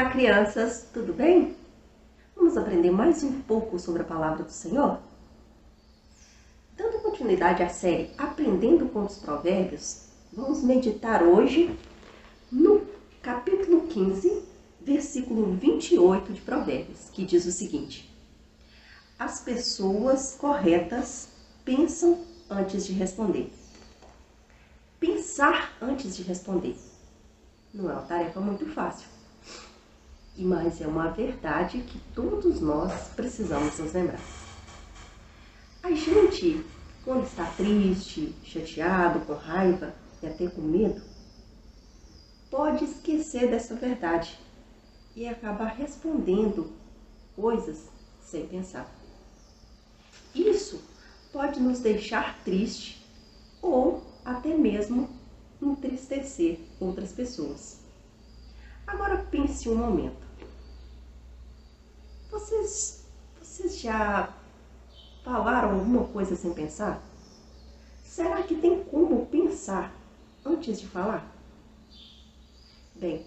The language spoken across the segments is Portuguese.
Olá, crianças, tudo bem? Vamos aprender mais um pouco sobre a palavra do Senhor? Dando continuidade à série Aprendendo com os Provérbios, vamos meditar hoje no capítulo 15, versículo 28 de Provérbios, que diz o seguinte: As pessoas corretas pensam antes de responder. Pensar antes de responder não é uma tarefa muito fácil. Mas é uma verdade que todos nós precisamos nos lembrar. A gente, quando está triste, chateado, com raiva e até com medo, pode esquecer dessa verdade e acabar respondendo coisas sem pensar. Isso pode nos deixar triste ou até mesmo entristecer outras pessoas. Agora pense um momento. Vocês já falaram alguma coisa sem pensar? Será que tem como pensar antes de falar? Bem,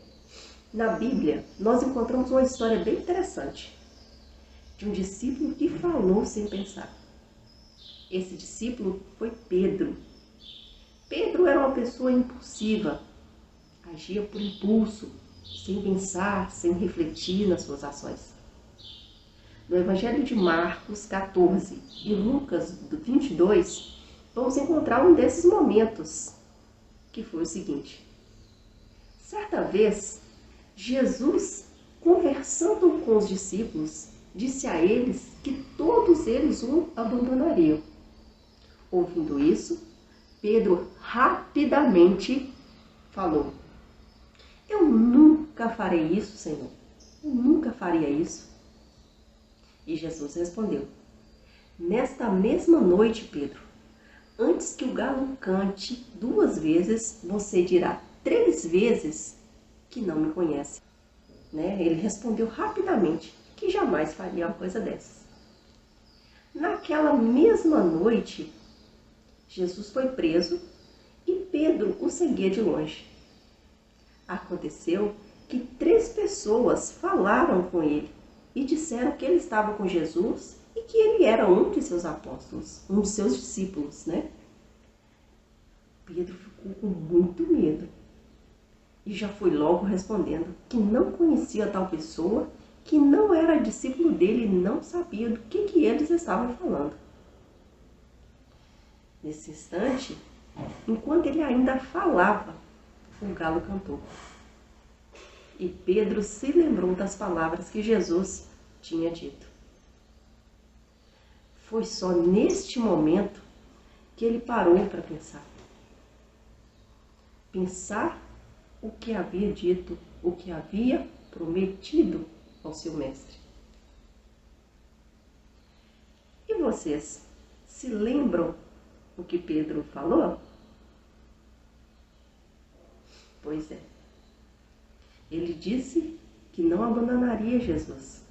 na Bíblia nós encontramos uma história bem interessante de um discípulo que falou sem pensar. Esse discípulo foi Pedro. Pedro era uma pessoa impulsiva, agia por impulso, sem pensar, sem refletir nas suas ações. No Evangelho de Marcos 14 e Lucas 22, vamos encontrar um desses momentos, que foi o seguinte. Certa vez, Jesus, conversando com os discípulos, disse a eles que todos eles o abandonariam. Ouvindo isso, Pedro rapidamente falou: Eu nunca farei isso, Senhor. Eu nunca faria isso. E Jesus respondeu: Nesta mesma noite, Pedro, antes que o galo cante 2 vezes, você dirá 3 vezes que não me conhece. Ele respondeu rapidamente que jamais faria uma coisa dessas. Naquela mesma noite, Jesus foi preso e Pedro o seguia de longe. Aconteceu que 3 pessoas falaram com ele e disseram que ele estava com Jesus e que ele era um de seus apóstolos, um de seus discípulos, Pedro ficou com muito medo e já foi logo respondendo que não conhecia tal pessoa, que não era discípulo dele e não sabia do que eles estavam falando. Nesse instante, enquanto ele ainda falava, o galo cantou. E Pedro se lembrou das palavras que Jesus tinha dito. Foi só neste momento que ele parou para pensar. Pensar o que havia dito, o que havia prometido ao seu mestre. E vocês se lembram o que Pedro falou? Pois é. Ele disse que não abandonaria Jesus.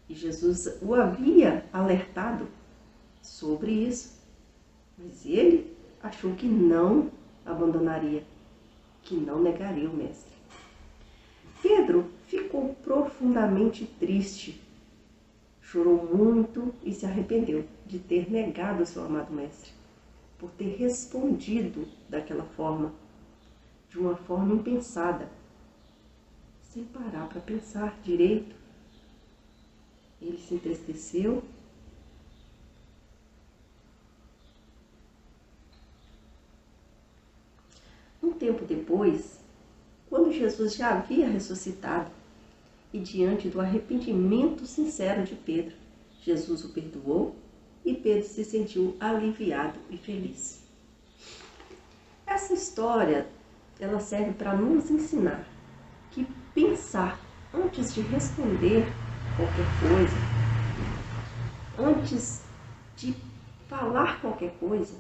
E Jesus o havia alertado sobre isso. Mas ele achou que não abandonaria, que não negaria o mestre. Pedro ficou profundamente triste. Chorou muito e se arrependeu de ter negado o seu amado mestre, por ter respondido daquela forma, de uma forma impensada, sem parar para pensar direito. Ele se entristeceu. Um tempo depois, quando Jesus já havia ressuscitado e diante do arrependimento sincero de Pedro, Jesus o perdoou e Pedro se sentiu aliviado e feliz. Essa história ela serve para nos ensinar que pensar antes de responder qualquer coisa, antes de falar qualquer coisa,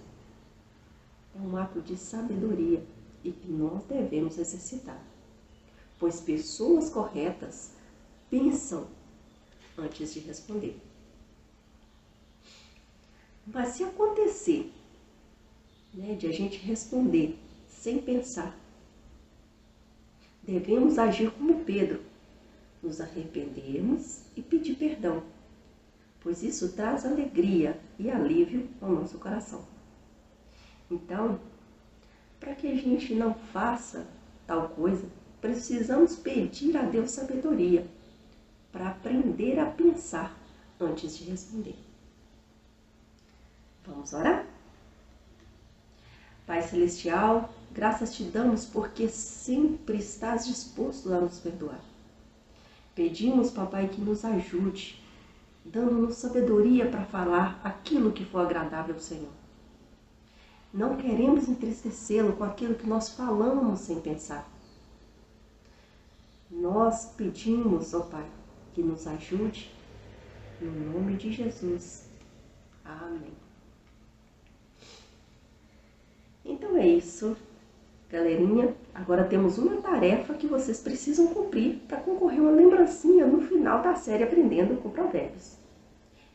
é um ato de sabedoria e que nós devemos exercitar. Pois pessoas corretas pensam antes de responder. Mas se acontecer, de a gente responder sem pensar, devemos agir como Pedro, nos arrependermos e pedir perdão, pois isso traz alegria e alívio ao nosso coração. Então, para que a gente não faça tal coisa, precisamos pedir a Deus sabedoria para aprender a pensar antes de responder. Vamos orar? Pai Celestial, graças te damos porque sempre estás disposto a nos perdoar. Pedimos, papai, que nos ajude, dando-nos sabedoria para falar aquilo que for agradável ao Senhor. Não queremos entristecê-lo com aquilo que nós falamos sem pensar. Nós pedimos, ó Pai, que nos ajude, no nome de Jesus. Amém. Então é isso, galerinha. Agora temos uma tarefa que vocês precisam cumprir para concorrer a uma lembrancinha no final da série Aprendendo com Provérbios.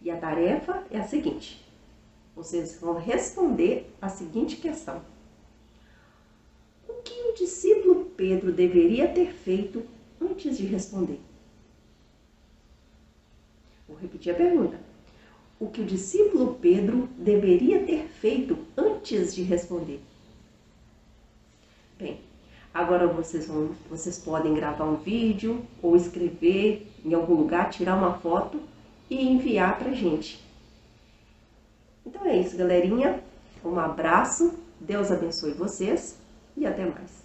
E a tarefa é a seguinte: vocês vão responder a seguinte questão: o que o discípulo Pedro deveria ter feito antes de responder? Vou repetir a pergunta. O que o discípulo Pedro deveria ter feito antes de responder? Bem, agora vocês podem gravar um vídeo ou escrever em algum lugar, tirar uma foto e enviar pra gente. Então é isso, galerinha. Um abraço, Deus abençoe vocês e até mais.